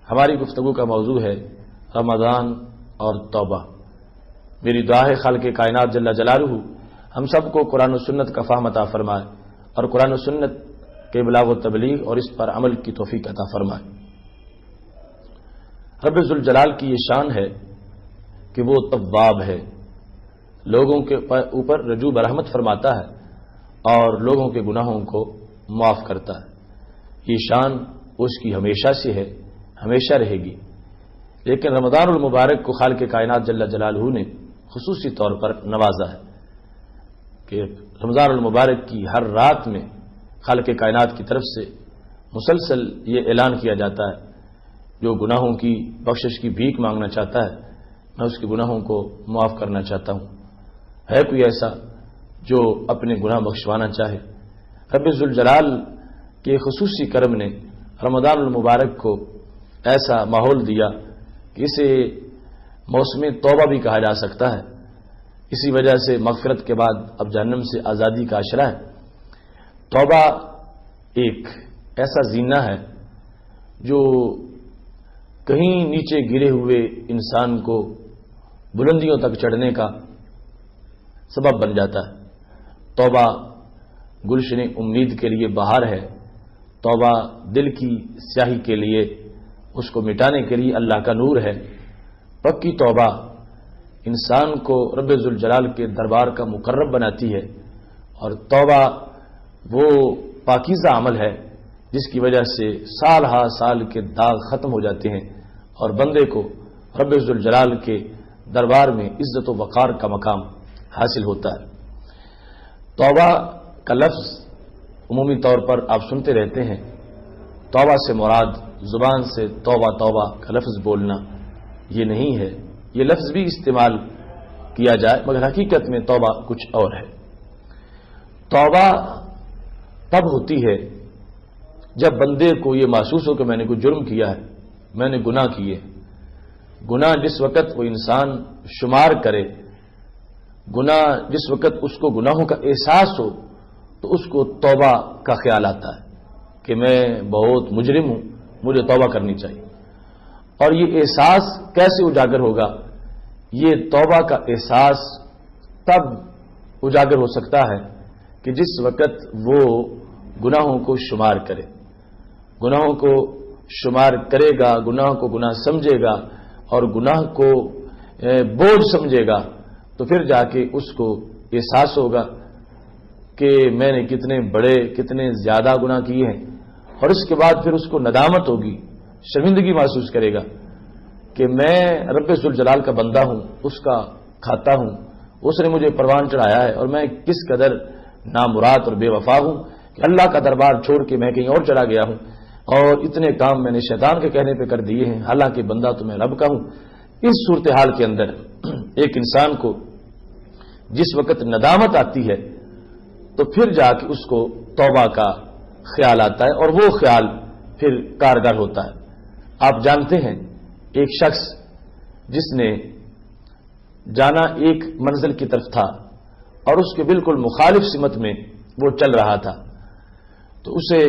ہماری گفتگو کا موضوع ہے رمضان اور توبہ۔ میری دعا ہے خالق کائنات جل جلالہ ہم سب کو قرآن و سنت کا فہم عطا فرمائے اور قرآن و سنت کے ابلاغ و تبلیغ اور اس پر عمل کی توفیق عطا فرمائے۔ رب ذوالجلال کی یہ شان ہے کہ وہ تواب ہے، لوگوں کے اوپر رجوع برحمت فرماتا ہے اور لوگوں کے گناہوں کو معاف کرتا ہے۔ یہ شان اس کی ہمیشہ سے ہے، ہمیشہ رہے گی۔ لیکن رمضان المبارک کو خالق کائنات جل جلالہ نے خصوصی طور پر نوازا ہے کہ رمضان المبارک کی ہر رات میں خالق کائنات کی طرف سے مسلسل یہ اعلان کیا جاتا ہے، جو گناہوں کی بخشش کی بھیک مانگنا چاہتا ہے میں اس کے گناہوں کو معاف کرنا چاہتا ہوں۔ ہے کوئی ایسا جو اپنے گناہ بخشوانا چاہے؟ رب ذوالجلال کے خصوصی کرم نے رمضان المبارک کو ایسا ماحول دیا کہ اسے موسم توبہ بھی کہا جا سکتا ہے۔ اسی وجہ سے مغفرت کے بعد اب جہنم سے آزادی کا اشرہ ہے۔ توبہ ایک ایسا زینہ ہے جو کہیں نیچے گرے ہوئے انسان کو بلندیوں تک چڑھنے کا سبب بن جاتا ہے۔ توبہ گلشن امید کے لیے بہار ہے، توبہ دل کی سیاہی کے لیے، اس کو مٹانے کے لیے اللہ کا نور ہے۔ پکی توبہ انسان کو رب ذوالجلال کے دربار کا مقرب بناتی ہے، اور توبہ وہ پاکیزہ عمل ہے جس کی وجہ سے سال ہا سال کے داغ ختم ہو جاتے ہیں اور بندے کو رب ذوالجلال کے دربار میں عزت و وقار کا مقام حاصل ہوتا ہے۔ توبہ کا لفظ عمومی طور پر آپ سنتے رہتے ہیں، توبہ سے مراد زبان سے توبہ توبہ کا لفظ بولنا یہ نہیں ہے، یہ لفظ بھی استعمال کیا جائے مگر حقیقت میں توبہ کچھ اور ہے۔ توبہ تب ہوتی ہے جب بندے کو یہ محسوس ہو کہ میں نے کوئی جرم کیا ہے، میں نے گناہ کیے۔ گناہ جس وقت وہ انسان شمار کرے، گناہ جس وقت اس کو گناہوں کا احساس ہو تو اس کو توبہ کا خیال آتا ہے کہ میں بہت مجرم ہوں، مجھے توبہ کرنی چاہیے۔ اور یہ احساس کیسے اجاگر ہوگا؟ یہ توبہ کا احساس تب اجاگر ہو سکتا ہے کہ جس وقت وہ گناہوں کو شمار کرے، گناہوں کو شمار کرے گا، گناہ کو گناہ سمجھے گا اور گناہ کو بوجھ سمجھے گا، تو پھر جا کے اس کو احساس ہوگا کہ میں نے کتنے بڑے کتنے زیادہ گناہ کیے ہیں، اور اس کے بعد پھر اس کو ندامت ہوگی، شرمندگی محسوس کرے گا کہ میں رب ذوالجلال کا بندہ ہوں، اس کا کھاتا ہوں، اس نے مجھے پروان چڑھایا ہے، اور میں کس قدر نامراد اور بے وفا ہوں کہ اللہ کا دربار چھوڑ کے میں کہیں اور چلا گیا ہوں، اور اتنے کام میں نے شیطان کے کہنے پہ کر دیے ہیں، حالانکہ بندہ تو میں رب کا ہوں۔ اس صورتحال کے اندر ایک انسان کو جس وقت ندامت آتی ہے تو پھر جا کے اس کو توبہ کا خیال آتا ہے، اور وہ خیال پھر کارگر ہوتا ہے۔ آپ جانتے ہیں ایک شخص جس نے جانا ایک منزل کی طرف تھا اور اس کے بالکل مخالف سمت میں وہ چل رہا تھا، تو اسے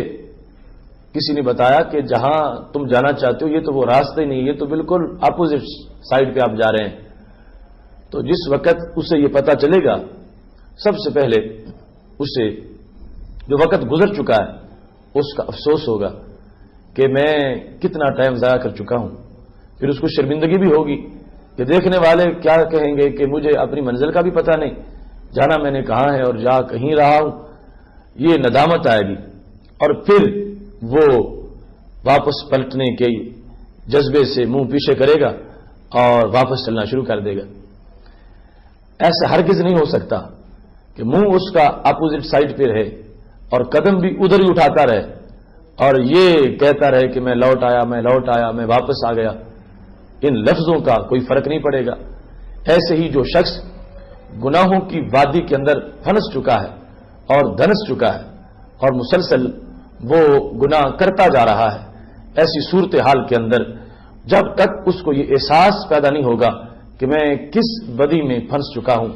کسی نے بتایا کہ جہاں تم جانا چاہتے ہو یہ تو وہ راستہ ہی نہیں، یہ تو بالکل اپوزٹ سائڈ پہ آپ جا رہے ہیں۔ تو جس وقت اسے یہ پتا چلے گا، سب سے پہلے اسے جو وقت گزر چکا ہے اس کا افسوس ہوگا کہ میں کتنا ٹائم ضائع کر چکا ہوں۔ پھر اس کو شرمندگی بھی ہوگی کہ دیکھنے والے کیا کہیں گے کہ مجھے اپنی منزل کا بھی پتہ نہیں، جانا میں نے کہاں ہے اور جا کہیں رہا ہوں۔ یہ ندامت آئے گی، اور پھر وہ واپس پلٹنے کے جذبے سے منہ پیچھے کرے گا اور واپس چلنا شروع کر دے گا۔ ایسا ہرگز نہیں ہو سکتا کہ منہ اس کا اپوزٹ سائڈ پہ رہے اور قدم بھی ادھر ہی اٹھاتا رہے اور یہ کہتا رہے کہ میں لوٹ آیا، میں لوٹ آیا، میں واپس آ گیا۔ ان لفظوں کا کوئی فرق نہیں پڑے گا۔ ایسے ہی جو شخص گناہوں کی وادی کے اندر پھنس چکا ہے اور دھنس چکا ہے اور مسلسل وہ گناہ کرتا جا رہا ہے، ایسی صورتحال کے اندر جب تک اس کو یہ احساس پیدا نہیں ہوگا کہ میں کس بدی میں پھنس چکا ہوں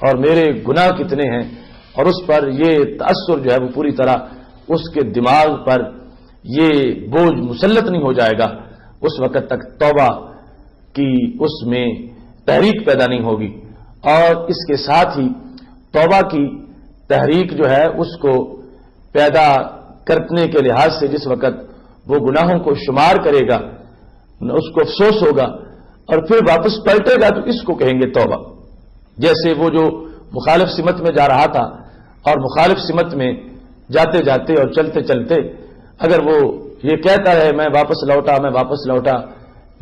اور میرے گناہ کتنے ہیں، اور اس پر یہ تأثر جو ہے وہ پوری طرح اس کے دماغ پر یہ بوجھ مسلط نہیں ہو جائے گا، اس وقت تک توبہ کی اس میں تحریک پیدا نہیں ہوگی. اور اس کے ساتھ ہی توبہ کی تحریک جو ہے اس کو پیدا کرنے کے لحاظ سے جس وقت وہ گناہوں کو شمار کرے گا اس کو افسوس ہوگا اور پھر واپس پلٹے گا تو اس کو کہیں گے توبہ. جیسے وہ جو مخالف سمت میں جا رہا تھا اور مخالف سمت میں جاتے جاتے اور چلتے چلتے اگر وہ یہ کہتا ہے میں واپس لوٹا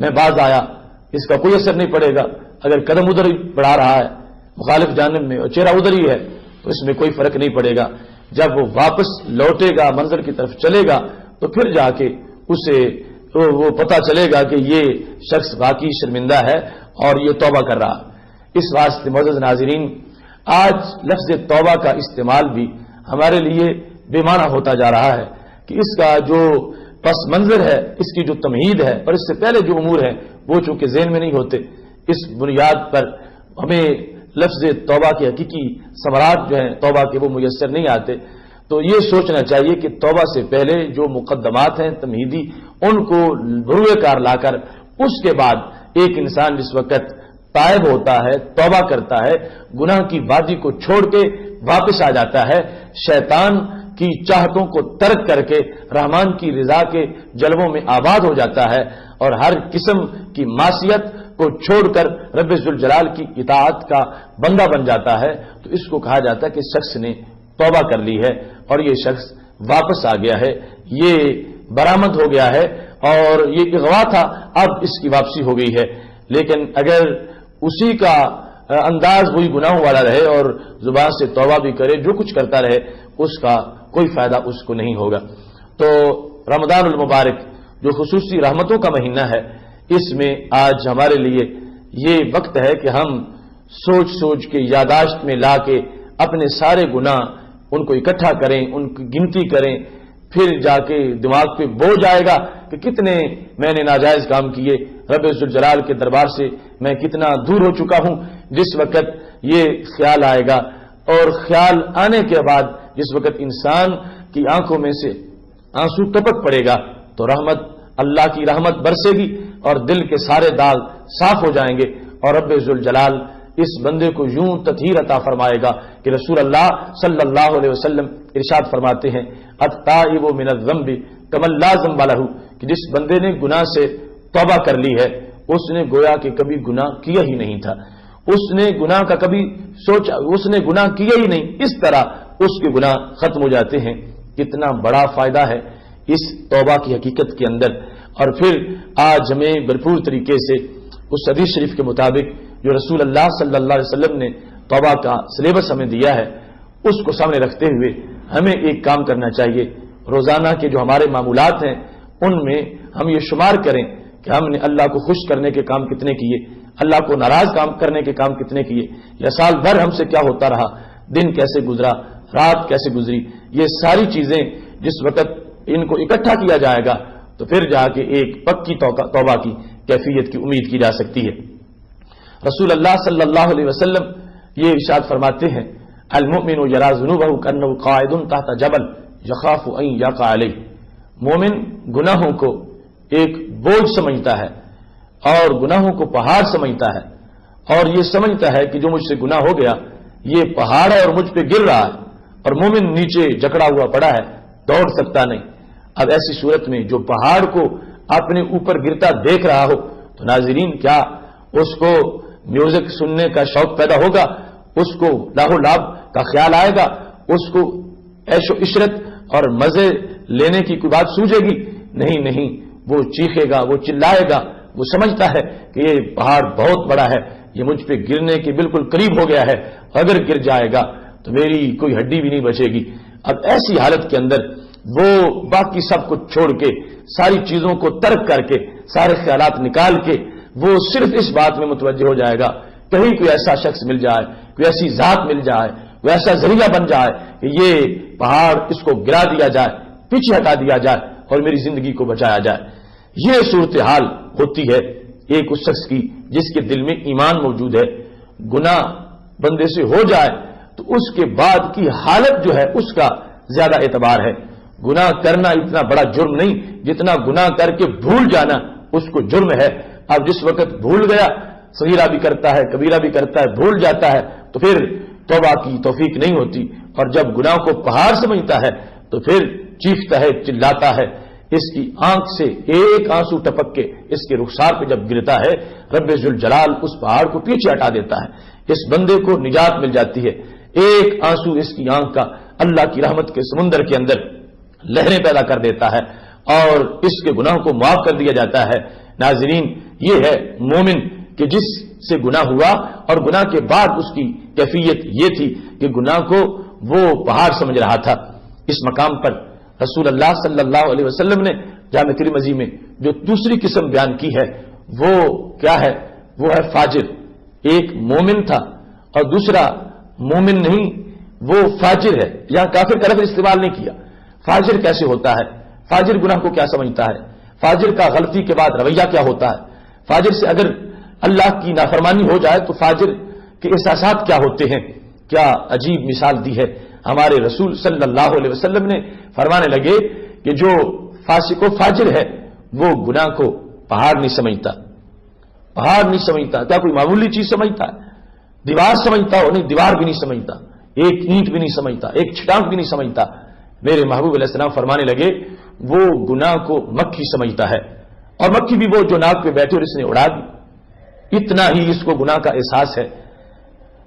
میں باز آیا، اس کا کوئی اثر نہیں پڑے گا. اگر قدم ادھر ہی بڑھا رہا ہے مخالف جانب میں اور چہرہ ادھر ہی ہے تو اس میں کوئی فرق نہیں پڑے گا. جب وہ واپس لوٹے گا منظر کی طرف چلے گا تو پھر جا کے اسے وہ پتہ چلے گا کہ یہ شخص واقعی شرمندہ ہے اور یہ توبہ کر رہا. اس واسطے معزز ناظرین آج لفظ توبہ کا استعمال بھی ہمارے لیے بے معنی ہوتا جا رہا ہے کہ اس کا جو پس منظر ہے، اس کی جو تمہید ہے اور اس سے پہلے جو امور ہیں وہ چونکہ ذہن میں نہیں ہوتے، اس بنیاد پر ہمیں لفظ توبہ کے حقیقی ثمرات جو ہیں توبہ کے وہ میسر نہیں آتے. تو یہ سوچنا چاہیے کہ توبہ سے پہلے جو مقدمات ہیں تمہیدی ان کو بروئے کار لا کر اس کے بعد ایک انسان جس وقت تائب ہوتا ہے، توبہ کرتا ہے، گناہ کی وادی کو چھوڑ کے واپس آ جاتا ہے، شیطان کی چاہتوں کو ترک کر کے رحمان کی رضا کے جلووں میں آباد ہو جاتا ہے اور ہر قسم کی معصیت کو چھوڑ کر رب ذوالجلال کی اطاعت کا بندہ بن جاتا ہے، تو اس کو کہا جاتا ہے کہ شخص نے توبہ کر لی ہے اور یہ شخص واپس آ گیا ہے، یہ برآمد ہو گیا ہے اور یہ اغوا تھا، اب اس کی واپسی ہو گئی ہے. لیکن اگر اسی کا انداز وہی گناہوں والا رہے اور زبان سے توبہ بھی کرے، جو کچھ کرتا رہے، اس کا کوئی فائدہ اس کو نہیں ہوگا. تو رمضان المبارک جو خصوصی رحمتوں کا مہینہ ہے، اس میں آج ہمارے لیے یہ وقت ہے کہ ہم سوچ سوچ کے یاداشت میں لا کے اپنے سارے گناہ ان کو اکٹھا کریں، ان کی گنتی کریں، پھر جا کے دماغ پہ بوجھ آئے گا کہ کتنے میں نے ناجائز کام کیے، رب ذوالجلال کے دربار سے میں کتنا دور ہو چکا ہوں. جس وقت یہ خیال آئے گا اور خیال آنے کے بعد جس وقت انسان کی آنکھوں میں سے آنسو ٹپک پڑے گا تو رحمت، اللہ کی رحمت برسے گی اور دل کے سارے داغ صاف ہو جائیں گے اور رب ذوالجلال اس بندے کو یوں تطہیر عطا فرمائے گا کہ رسول اللہ صلی اللہ علیہ وسلم ارشاد فرماتے ہیں التائب من الذنب کمن لا ذنب لہ، کہ جس بندے نے گناہ سے توبہ کر لی ہے اس نے گویا کہ کبھی گناہ کیا ہی نہیں تھا، اس نے گناہ کا کبھی سوچا، اس نے گناہ کیا ہی نہیں، اس طرح اس کے گناہ ختم ہو جاتے ہیں. کتنا بڑا فائدہ ہے اس توبہ کی حقیقت کے اندر. اور پھر آج ہمیں بھرپور طریقے سے اس حدیث شریف کے مطابق جو رسول اللہ صلی اللہ علیہ وسلم نے توبہ کا سلیبس ہمیں دیا ہے اس کو سامنے رکھتے ہوئے ہمیں ایک کام کرنا چاہیے. روزانہ کے جو ہمارے معمولات ہیں ان میں ہم یہ شمار کریں کہ ہم نے اللہ کو خوش کرنے کے کام کتنے کیے، اللہ کو ناراض کام کرنے کے کام کتنے کیے، یا سال بھر ہم سے کیا ہوتا رہا، دن کیسے گزرا، رات کیسے گزری. یہ ساری چیزیں جس وقت ان کو اکٹھا کیا جائے گا تو پھر جا کے ایک پکی توبہ کی کیفیت کی امید کی جا سکتی ہے. رسول اللہ صلی اللہ علیہ وسلم یہ ارشاد فرماتے ہیں المؤمن یری ذنوبہ کأنہ قاعد تحت جبل یخاف ان یقع علیہ. مومن گناہوں کو ایک بوجھ سمجھتا ہے اور گناہوں کو پہاڑ سمجھتا ہے اور یہ سمجھتا ہے کہ جو مجھ سے گناہ ہو گیا یہ پہاڑ ہے اور مجھ پہ گر رہا ہے اور مومن نیچے جکڑا ہوا پڑا ہے، دوڑ سکتا نہیں. اب ایسی صورت میں جو پہاڑ کو اپنے اوپر گرتا دیکھ رہا ہو تو ناظرین کیا اس کو میوزک سننے کا شوق پیدا ہوگا، اس کو لاہ و لعب کا خیال آئے گا، اس کو عیش و عشرت اور مزے لینے کی کوئی بات سوجے گی؟ نہیں نہیں، وہ چیخے گا، وہ چلائے گا، وہ سمجھتا ہے کہ یہ پہاڑ بہت بڑا ہے، یہ مجھ پہ گرنے کے بالکل قریب ہو گیا ہے، اگر گر جائے گا تو میری کوئی ہڈی بھی نہیں بچے گی. اب ایسی حالت کے اندر وہ باقی سب کچھ چھوڑ کے، ساری چیزوں کو ترک کر کے، سارے خیالات نکال کے وہ صرف اس بات میں متوجہ ہو جائے گا کہیں کوئی ایسا شخص مل جائے، کوئی ایسی ذات مل جائے، کوئی ایسا ذریعہ بن جائے کہ یہ پہاڑ اس کو گرا دیا جائے، پیچھے ہٹا دیا جائے اور میری زندگی کو بچایا جائے. یہ صورتحال ہوتی ہے ایک اس شخص کی جس کے دل میں ایمان موجود ہے. گناہ بندے سے ہو جائے تو اس کے بعد کی حالت جو ہے اس کا زیادہ اعتبار ہے. گناہ کرنا اتنا بڑا جرم نہیں جتنا گناہ کر کے بھول جانا اس کو جرم ہے. اب جس وقت بھول گیا، صغیرہ بھی کرتا ہے کبیرہ بھی کرتا ہے، بھول جاتا ہے، تو پھر توبہ کی توفیق نہیں ہوتی. اور جب گناہ کو پہاڑ سمجھتا ہے تو پھر چیختا ہے، چلاتا ہے. اس کی آنکھ سے ایک آنسو ٹپک کے اس کے رخسار پہ جب گرتا ہے، رب ذوالجلال اس پہاڑ کو پیچھے ہٹا دیتا ہے. اس بندے کو نجات مل جاتی ہے. ایک آنسو اس کی آنکھ کا اللہ کی رحمت کے سمندر کے اندر لہریں پیدا کر دیتا ہے اور اس کے گناہ کو معاف کر دیا جاتا ہے. ناظرین، یہ ہے مومن کہ جس سے گناہ ہوا اور گناہ کے بعد اس کی کیفیت یہ تھی کہ گناہ کو وہ پہاڑ سمجھ رہا تھا. اس مقام پر رسول اللہ صلی اللہ علیہ وسلم نے جامع ترمذی میں جو دوسری قسم بیان کی ہے وہ کیا ہے؟ وہ ہے فاجر. ایک مومن تھا اور دوسرا مومن نہیں، وہ فاجر ہے. یہاں کافر کا لفظ استعمال نہیں کیا. فاجر کیسے ہوتا ہے؟ فاجر گناہ کو کیا سمجھتا ہے؟ فاجر کا غلطی کے بعد رویہ کیا ہوتا ہے؟ فاجر سے اگر اللہ کی نافرمانی ہو جائے تو فاجر کے احساسات کیا ہوتے ہیں؟ کیا عجیب مثال دی ہے ہمارے رسول صلی اللہ علیہ وسلم نے. فرمانے لگے کہ جو فاسق و فاجر ہے وہ گناہ کو پہاڑ نہیں سمجھتا. پہاڑ نہیں سمجھتا. کیا کوئی معمولی چیز سمجھتا ہے؟ دیوار سمجھتا ہو؟ نہیں، دیوار بھی نہیں سمجھتا. ایک اینٹ بھی نہیں سمجھتا، ایک چھٹانک بھی نہیں سمجھتا. میرے محبوب علیہ السلام فرمانے لگے وہ گناہ کو مکھی سمجھتا ہے، اور مکھی بھی وہ جو ناک پہ بیٹھے اور اس نے اڑا دی. اتنا ہی اس کو گناہ کا احساس ہے.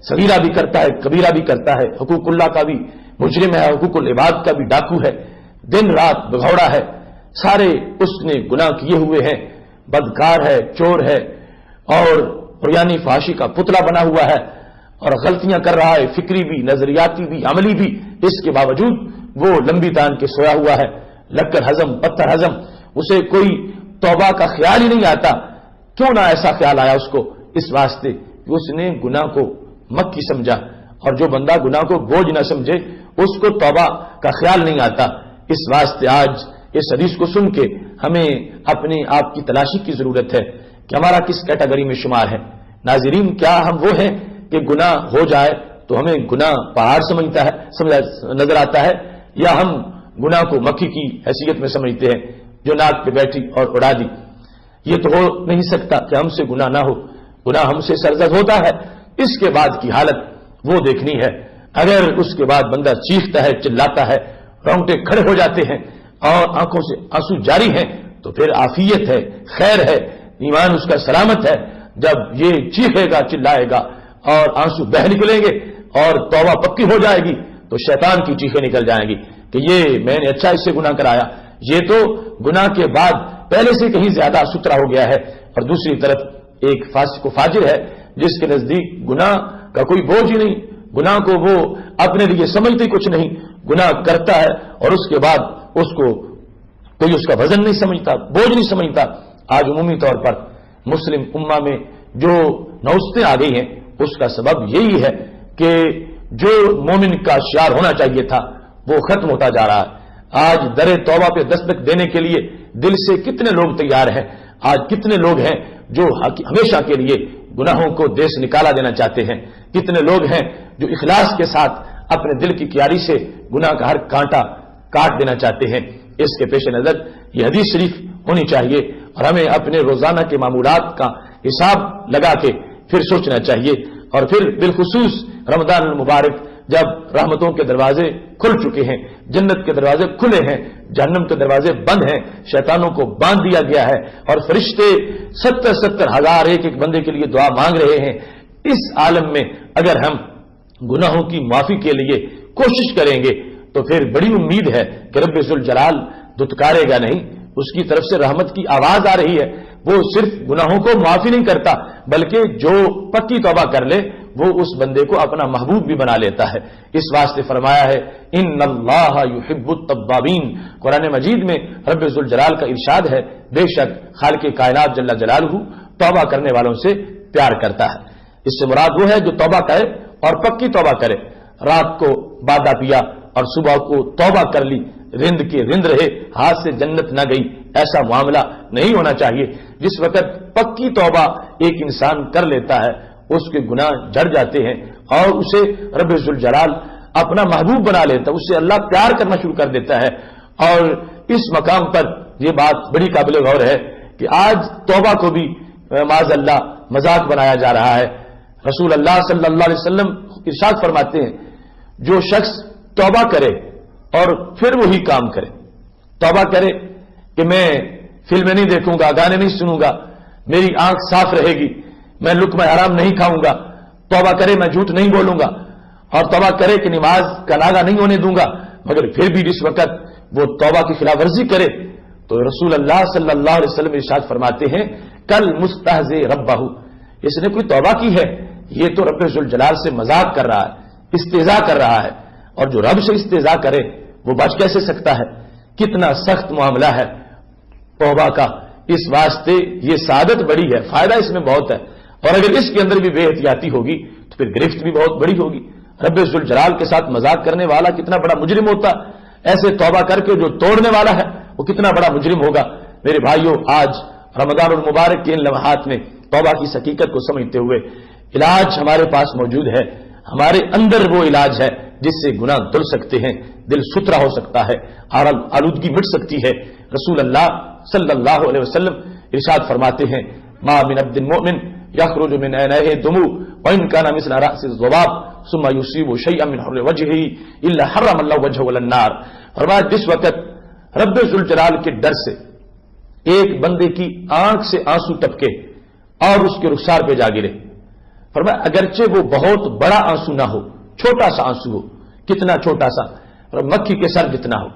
صغیرہ بھی کرتا ہے کبیرہ بھی کرتا ہے، حقوق اللہ کا بھی مجرم ہے، حقوق العباد کا بھی ڈاکو ہے، دن رات بگھوڑا ہے. سارے اس نے گناہ کیے ہوئے ہیں. بدکار ہے، چور ہے، اور عریانی فحاشی کا پتلا بنا ہوا ہے اور غلطیاں کر رہا ہے، فکری بھی، نظریاتی بھی، عملی بھی. اس کے باوجود وہ لمبی تان کے سویا ہوا ہے، لکڑ ہضم پتھر ہضم. اسے کوئی توبہ کا خیال ہی نہیں آتا. کیوں نہ ایسا خیال آیا اس کو؟ اس واسطے کہ اس نے گناہ کو مکھی سمجھا. اور جو بندہ گناہ کو بوجھ نہ سمجھے اس کو توبہ کا خیال نہیں آتا. اس واسطے آج اس حدیث کو سن کے ہمیں اپنے آپ کی تلاشی کی ضرورت ہے کہ ہمارا کس کیٹیگری میں شمار ہے. ناظرین، کیا ہم وہ ہیں کہ گناہ ہو جائے تو ہمیں گناہ پہاڑ نظر آتا ہے، یا ہم گناہ کو مکھی کی حیثیت میں سمجھتے ہیں جو ناک پہ بیٹھی اور اڑا دی؟ یہ تو ہو نہیں سکتا کہ ہم سے گناہ نہ ہو. گناہ ہم سے سرزد ہوتا ہے. اس کے بعد کی حالت وہ دیکھنی ہے. اگر اس کے بعد بندہ چیختا ہے، چلاتا ہے، رونگٹے کھڑے ہو جاتے ہیں اور آنکھوں سے آنسو جاری ہیں تو پھر عافیت ہے، خیر ہے، ایمان اس کا سلامت ہے. جب یہ چیخے گا، چلائے گا اور آنسو بہہ نکلیں گے اور توبہ پکی ہو جائے گی تو شیطان کی چیخیں نکل جائیں گی کہ یہ میں نے اچھا اس سے گناہ کرایا، یہ تو گناہ کے بعد پہلے سے کہیں زیادہ ستھرا ہو گیا ہے. اور دوسری طرف ایک فاسق و فاجر ہے جس کے نزدیک گناہ کا کوئی بوجھ ہی نہیں. گناہ کو وہ اپنے لیے سمجھتے کچھ نہیں، گناہ کرتا ہے اور اس کے بعد اس کو کوئی اس کا وزن نہیں سمجھتا، بوجھ نہیں سمجھتا. آج عمومی طور پر مسلم امہ میں جو نوستیں آ گئی ہیں اس کا سبب یہی ہے کہ جو مومن کا شعار ہونا چاہیے تھا وہ ختم ہوتا جا رہا ہے. آج در توبہ پہ دستک دینے کے لیے دل سے کتنے لوگ تیار ہیں. آج کتنے لوگ ہیں جو ہمیشہ کے لیے گناہوں کو دیش نکالا دینا چاہتے ہیں. کتنے لوگ ہیں جو اخلاص کے ساتھ اپنے دل کی کیاری سے گناہ کا ہر کانٹا کاٹ دینا چاہتے ہیں. اس کے پیش نظر یہ حدیث شریف ہونی چاہیے اور ہمیں اپنے روزانہ کے معمولات کا حساب لگا کے پھر سوچنا چاہیے. اور پھر بالخصوص رمضان المبارک جب رحمتوں کے دروازے کھل چکے ہیں، جنت کے دروازے کھلے ہیں، جہنم کے دروازے بند ہیں، شیطانوں کو باندھ دیا گیا ہے اور فرشتے 70,000 ایک ایک بندے کے لیے دعا مانگ رہے ہیں. اس عالم میں اگر ہم گناہوں کی معافی کے لیے کوشش کریں گے تو پھر بڑی امید ہے کہ رب ذوالجلال دھتکارے گا نہیں. اس کی طرف سے رحمت کی آواز آ رہی ہے. وہ صرف گناہوں کو معافی نہیں کرتا بلکہ جو پکی توبہ کر لے وہ اس بندے کو اپنا محبوب بھی بنا لیتا ہے. اس واسطے فرمایا ہے ان اللہ یحب التوابین. قرآن مجید میں رب ذوالجلال کا ارشاد ہے بے شک خالق کائنات جل جلالہ توبہ کرنے والوں سے پیار کرتا ہے. اس سے مراد وہ ہے جو توبہ کرے اور پکی توبہ کرے. رات کو بادہ پیا اور صبح کو توبہ کر لی، رند کے رند رہے، ہاتھ سے جنت نہ گئی، ایسا معاملہ نہیں ہونا چاہیے. جس وقت پکی توبہ ایک انسان کر لیتا ہے اس کے گناہ جھڑ جاتے ہیں اور اسے رب ذوالجلال اپنا محبوب بنا لیتا ہے، اسے اللہ پیار کرنا شروع کر دیتا ہے. اور اس مقام پر یہ بات بڑی قابل غور ہے کہ آج توبہ کو بھی معاذ اللہ مذاق بنایا جا رہا ہے۔ رسول اللہ صلی اللہ علیہ وسلم ارشاد فرماتے ہیں جو شخص توبہ کرے اور پھر وہی کام کرے، توبہ کرے کہ میں فلمیں نہیں دیکھوں گا، گانے نہیں سنوں گا، میری آنکھ صاف رہے گی، میں لقمہ حرام نہیں کھاؤں گا، توبہ کرے میں جھوٹ نہیں بولوں گا، اور توبہ کرے کہ نماز کا ناغہ نہیں ہونے دوں گا، مگر پھر بھی جس وقت وہ توبہ کی خلاف ورزی کرے تو رسول اللہ صلی اللہ علیہ وسلم ارشاد فرماتے ہیں کل مستہزئ ربہ، اس نے کوئی توبہ کی ہے، یہ تو رب ذوالجلال سے مذاق کر رہا ہے، استہزاء کر رہا ہے، اور جو رب سے استہزاء کرے وہ بچ کیسے سکتا ہے؟ کتنا سخت معاملہ ہے توبہ کا، اس واسطے یہ سعادت بڑی ہے، فائدہ اس میں بہت ہے، اور اگر اس کے اندر بھی بے احتیاطی ہوگی تو پھر گرفت بھی بہت بڑی ہوگی۔ رب ذوالجلال کے ساتھ مذاق کرنے والا کتنا بڑا مجرم ہوتا، ایسے توبہ کر کے جو توڑنے والا ہے وہ کتنا بڑا مجرم ہوگا۔ میرے بھائیوں، آج رمضان المبارک کے ان لمحات میں توبہ کی حقیقت کو سمجھتے ہوئے علاج ہمارے پاس موجود ہے، ہمارے اندر وہ علاج ہے جس سے گناہ دھل سکتے ہیں، دل ستھرا ہو سکتا ہے، آلودگی مٹ سکتی ہے۔ رسول اللہ صلی اللہ علیہ وسلم ارشاد فرماتے ہیں ما من عبد مؤمن یخرج من عینیہ دموع وان کان مثل راس الذباب ثم یصیب شیئا من حر وجهه الا حرم اللہ وجهه على النار۔ فرمایا جس وقت رب ذوالجلال کے ڈر سے ایک بندے کی آنکھ سے آنسو ٹپکے اور اس کے رخسار پہ جا گرے، فرمایا اگرچہ وہ بہت بڑا آنسو نہ ہو، چھوٹا سا آنسو ہو، کتنا چھوٹا سا، مکھی کے سر جتنا ہو،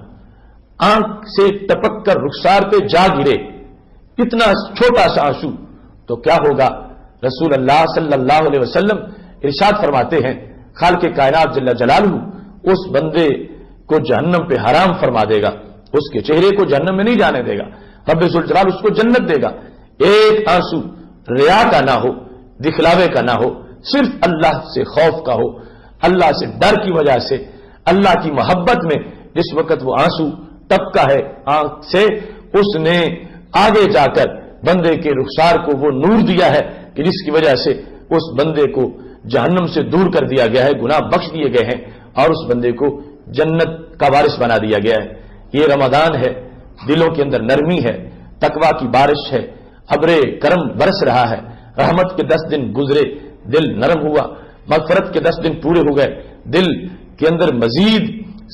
آنکھ سے ٹپک کر رخسار پہ جا گرے، اتنا چھوٹا سا آنسو، تو کیا ہوگا؟ رسول اللہ صلی اللہ علیہ وسلم ارشاد فرماتے ہیں خالق کائنات جل جلالہ اس بندے کو جہنم پہ حرام فرما دے گا، اس کے چہرے کو جہنم میں نہیں جانے دے گا، رب ذوالجلال اس کو جنت دے گا۔ ایک آنسو ریا کا نہ ہو، دکھلاوے کا نہ ہو، صرف اللہ سے خوف کا ہو، اللہ سے ڈر کی وجہ سے، اللہ کی محبت میں جس وقت وہ آنسو ٹپکا ہے آنکھ سے، اس نے آگے جا کر بندے کے رخسار کو وہ نور دیا ہے کہ جس کی وجہ سے اس بندے کو جہنم سے دور کر دیا گیا ہے، گناہ بخش دیے گئے ہیں، اور اس بندے کو جنت کا وارث بنا دیا گیا ہے۔ یہ رمضان ہے، دلوں کے اندر نرمی ہے، تقویٰ کی بارش ہے، ابر کرم برس رہا ہے، رحمت کے 10 دن گزرے، دل نرم ہوا، مغفرت کے 10 دن پورے ہو گئے، دل کے اندر مزید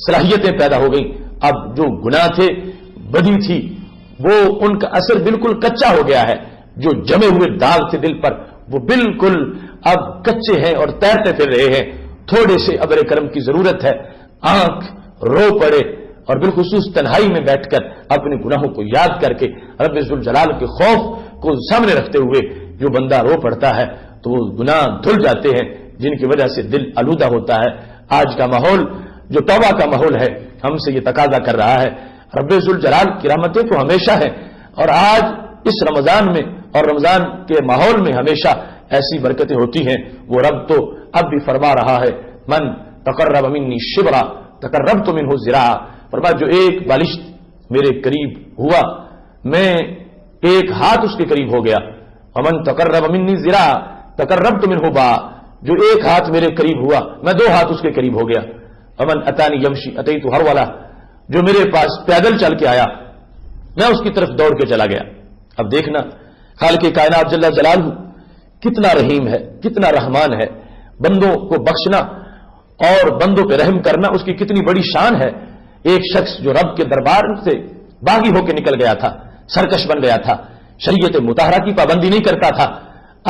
صلاحیتیں پیدا ہو گئیں۔ اب جو گناہ تھے، بدی تھی، وہ ان کا اثر بالکل کچا ہو گیا ہے، جو جمے ہوئے داغ تھے دل پر وہ بالکل اب کچے ہیں اور تیرتے پھر رہے ہیں۔ تھوڑے سے ابر کرم کی ضرورت ہے، آنکھ رو پڑے اور بالخصوص تنہائی میں بیٹھ کر اپنے گناہوں کو یاد کر کے رب ذوالجلال کے خوف کو سامنے رکھتے ہوئے جو بندہ رو پڑتا ہے تو وہ گناہ دھل جاتے ہیں جن کی وجہ سے دل آلودہ ہوتا ہے۔ آج کا ماحول جو توبہ کا ماحول ہے ہم سے یہ تقاضا کر رہا ہے، رب ذوالجلال کی رحمتیں تو ہمیشہ ہیں، اور آج اس رمضان میں اور رمضان کے ماحول میں ہمیشہ ایسی برکتیں ہوتی ہیں۔ وہ رب تو اب بھی فرما رہا ہے من تقرب منی شبرا تقربت منہ ذراعا، فرمایا جو ایک بالشت میرے قریب ہوا میں ایک ہاتھ اس کے قریب ہو گیا، ومن تقرب منی ذراعا تقربت منہ باعا، جو ایک ہاتھ میرے قریب ہوا میں 2 ہاتھ اس کے قریب ہو گیا، ومن اتانی یمشی اتیت ہرولا، جو میرے پاس پیدل چل کے آیا میں اس کی طرف دوڑ کے چلا گیا۔ اب دیکھنا خالق کائنات جل جلالہ کتنا رحیم ہے، کتنا رحمان ہے، بندوں کو بخشنا اور بندوں پہ رحم کرنا اس کی کتنی بڑی شان ہے۔ ایک شخص جو رب کے دربار سے باغی ہو کے نکل گیا تھا، سرکش بن گیا تھا، شریعت مطہرہ کی پابندی نہیں کرتا تھا،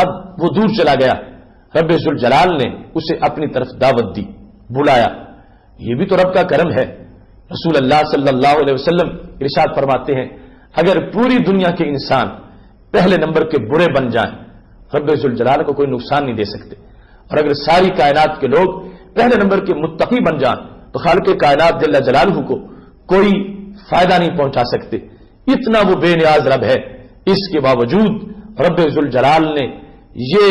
اب وہ دور چلا گیا، رب ذوالجلال نے اسے اپنی طرف دعوت دی، بلایا، یہ بھی تو رب کا کرم ہے۔ رسول اللہ صلی اللہ علیہ وسلم ارشاد فرماتے ہیں اگر پوری دنیا کے انسان پہلے نمبر کے برے بن جائیں رب ذوالجلال کو کوئی نقصان نہیں دے سکتے، اور اگر ساری کائنات کے لوگ پہلے نمبر کے متقی بن جائیں تو خالق کائنات جل جلالہ کو کوئی فائدہ نہیں پہنچا سکتے، اتنا وہ بے نیاز رب ہے۔ اس کے باوجود رب ذوالجلال نے یہ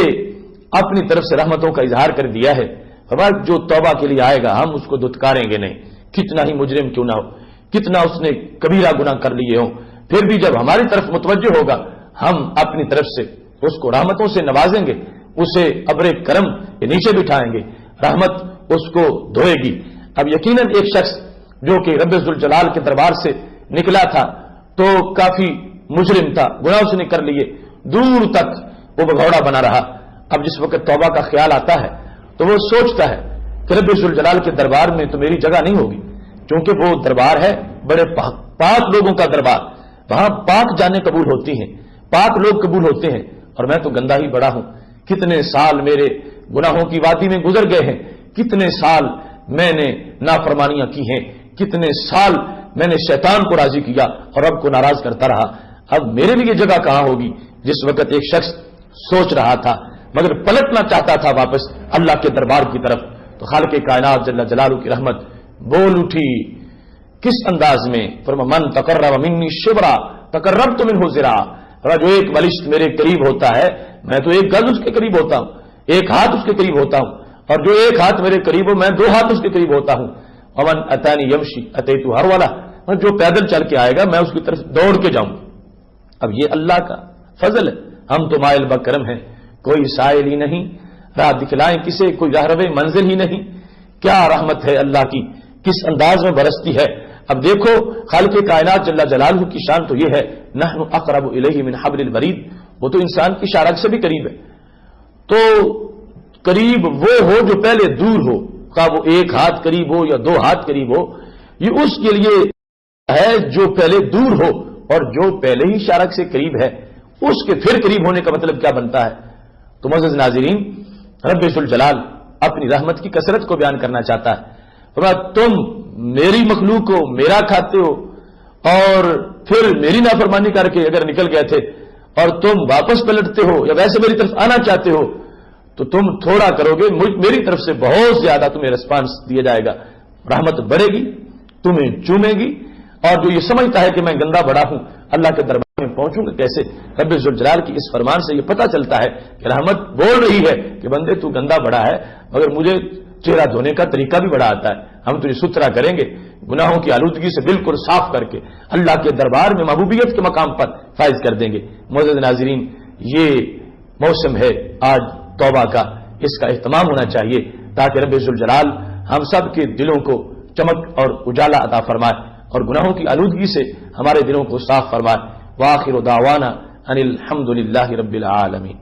اپنی طرف سے رحمتوں کا اظہار کر دیا ہے، فرمایا جو توبہ کے لیے آئے گا ہم اس کو دھتکاریں گے نہیں، کتنا ہی مجرم کیوں نہ ہو، کتنا اس نے کبیرہ گناہ کر لیے ہوں، پھر بھی جب ہماری طرف متوجہ ہوگا ہم اپنی طرف سے اس کو رحمتوں سے نوازیں گے، اسے ابر کرم کے نیچے بٹھائیں گے، رحمت اس کو دھوئے گی۔ اب یقیناً ایک شخص جو کہ رب ذوالجلال کے دربار سے نکلا تھا تو کافی مجرم تھا، گناہ اس نے کر لیے، دور تک وہ بھگوڑا بنا رہا. اب جس وقت توبہ کا خیال آتا ہے تو وہ سوچتا ہے کہ رب ذوالجلال کے دربار میں تو میری جگہ نہیں ہوگی، کیونکہ وہ دربار ہے بڑے پاک لوگوں کا دربار، وہاں پاک جانیں قبول ہوتی ہیں، پاک لوگ قبول ہوتے ہیں، اور میں تو گندا ہی بڑا ہوں. کتنے سال میرے گناہوں کی وادی میں گزر گئے ہیں، کتنے سال میں نے نافرمانیاں کی ہیں، کتنے سال میں نے شیطان کو راضی کیا اور رب کو ناراض کرتا رہا، اب میرے لیے جگہ کہاں ہوگی. جس وقت ایک شخص سوچ رہا تھا مگر پلٹنا چاہتا تھا واپس اللہ کے دربار کی طرف، تو خالق کائنات جل جلالہ کی رحمت بول اٹھی. کس انداز میں؟ فرمایا من تقرب منی شبرا تقربت منہ ذراعا. جو ایک بلشت میرے قریب ہوتا ہے میں تو ایک گز اس کے قریب ہوتا ہوں، ایک ہاتھ اس کے قریب ہوتا ہوں، اور جو ایک ہاتھ میرے قریب ہو میں 2 ہاتھ اس کے قریب ہوتا ہوں. ومن اتانی یمشی اتیت ہرولا. جو پیدل چل کے آئے گا میں اس کی طرف دوڑ کے جاؤں. اب یہ اللہ کا فضل ہے، ہم تو مائل بکرم ہیں، کوئی سائل ہی نہیں، راہ دکھلائیں کسے، کوئی راہرو منزل ہی نہیں. کیا رحمت ہے اللہ کی، کس انداز میں برستی ہے. اب دیکھو خالق کائنات جل جلالہ کی شان تو یہ ہے نحن اقرب الیہ من حبل الورید. وہ تو انسان کی شارک سے بھی قریب ہے. تو قریب وہ ہو جو پہلے دور ہو، خواہ وہ 1 ہاتھ قریب ہو یا 2 ہاتھ قریب ہو، یہ اس کے لیے ہے جو پہلے دور ہو، اور جو پہلے ہی شارک سے قریب ہے اس کے پھر قریب ہونے کا مطلب کیا بنتا ہے. تو معزز ناظرین، رب ذوالجلال اپنی رحمت کی کثرت کو بیان کرنا چاہتا ہے. تم میری مخلوق کو میرا کھاتے ہو اور پھر میری نافرمانی کر کے اگر نکل گئے تھے اور تم واپس پلٹتے ہو یا ویسے میری طرف آنا چاہتے ہو تو تم تھوڑا کرو گے، میری طرف سے بہت زیادہ تمہیں ریسپانس دیا جائے گا، رحمت بڑھے گی، تمہیں چومے گی. اور جو یہ سمجھتا ہے کہ میں گندا بڑا ہوں اللہ کے دربار میں پہنچوں گا کیسے، رب ذوالجلال کی اس فرمان سے یہ پتہ چلتا ہے کہ رحمت بول رہی ہے کہ بندے تو گندا بڑا ہے مگر مجھے چہرہ دھونے کا طریقہ بھی بڑا آتا ہے، ہم تجھے ستھرا کریں گے، گناہوں کی آلودگی سے بالکل صاف کر کے اللہ کے دربار میں محبوبیت کے مقام پر فائز کر دیں گے. معزز ناظرین، یہ موسم ہے آج توبہ کا، اس کا اہتمام ہونا چاہیے تاکہ رب ذوالجلال ہم سب کے دلوں کو چمک اور اجالا عطا فرمائے اور گناہوں کی آلودگی سے ہمارے دلوں کو صاف فرمائے. وآخر دعوانا ان الحمد للہ رب العالمین.